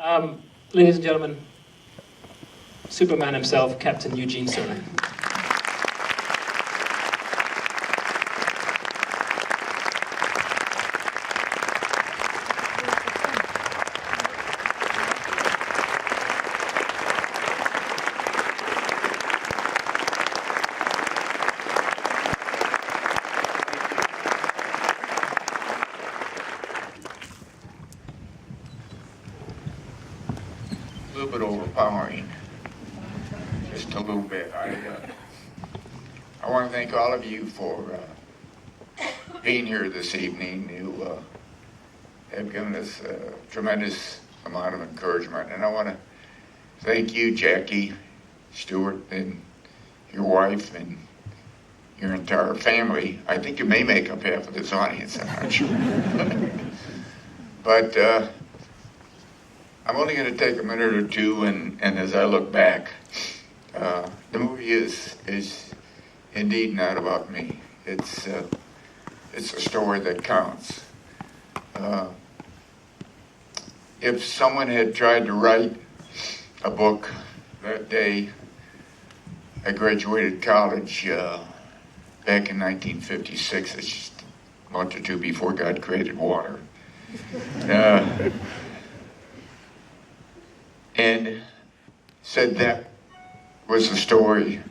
Ladies and gentlemen, Superman himself, Captain Eugene Cernan. A little bit overpowering, just a little bit. I want to thank all of you for being here this evening. You have given us a tremendous amount of encouragement, and I want to thank you, Jackie Stewart, and your wife, and your entire family. I think you may make up half of this audience, I'm not sure. But I'm only going to take a minute or two, and as I look back, the movie is indeed not about me. It's a story that counts. If someone had tried to write a book that day, I graduated college back in 1956. It's just a month or two before God created water. And said that was the story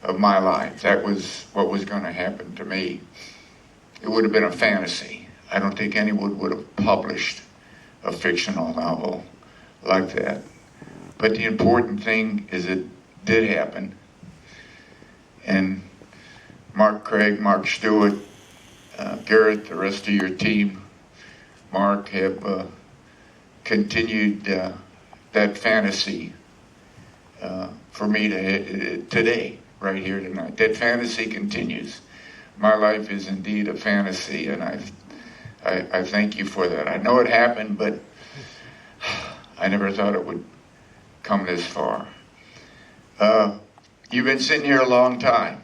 of my life. That was what was going to happen to me. It would have been a fantasy. I don't think anyone would have published a fictional novel like that. But the important thing is it did happen. And Mark Craig, Mark Stewart, Garrett, the rest of your team, Mark, have continued that fantasy for me today, right here tonight. That fantasy continues. My life is indeed a fantasy, and I thank you for that. I know it happened, but I never thought it would come this far. You've been sitting here a long time,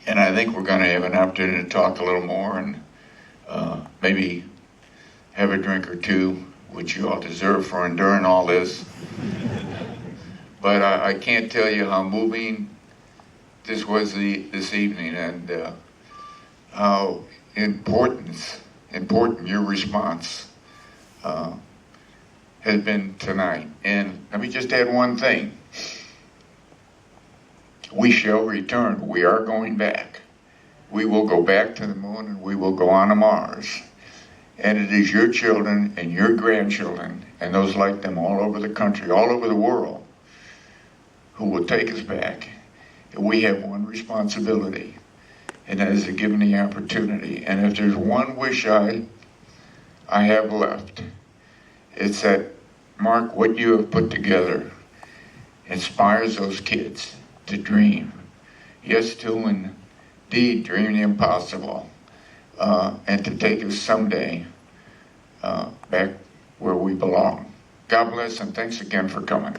and I think we're going to have an opportunity to talk a little more and maybe have a drink or two, which you all deserve for enduring all this. But I can't tell you how moving this was this evening, and how important your response has been tonight. And let me just add one thing. We shall return. We are going back. We will go back to the moon, and we will go on to Mars. And it is your children and your grandchildren and those like them all over the country, all over the world, who will take us back. And we have one responsibility, and that is to give them the opportunity. And if there's one wish I have left, it's that, Mark, what you have put together inspires those kids to dream. Yes, to indeed dream the impossible. And to take us someday back where we belong. God bless, and thanks again for coming.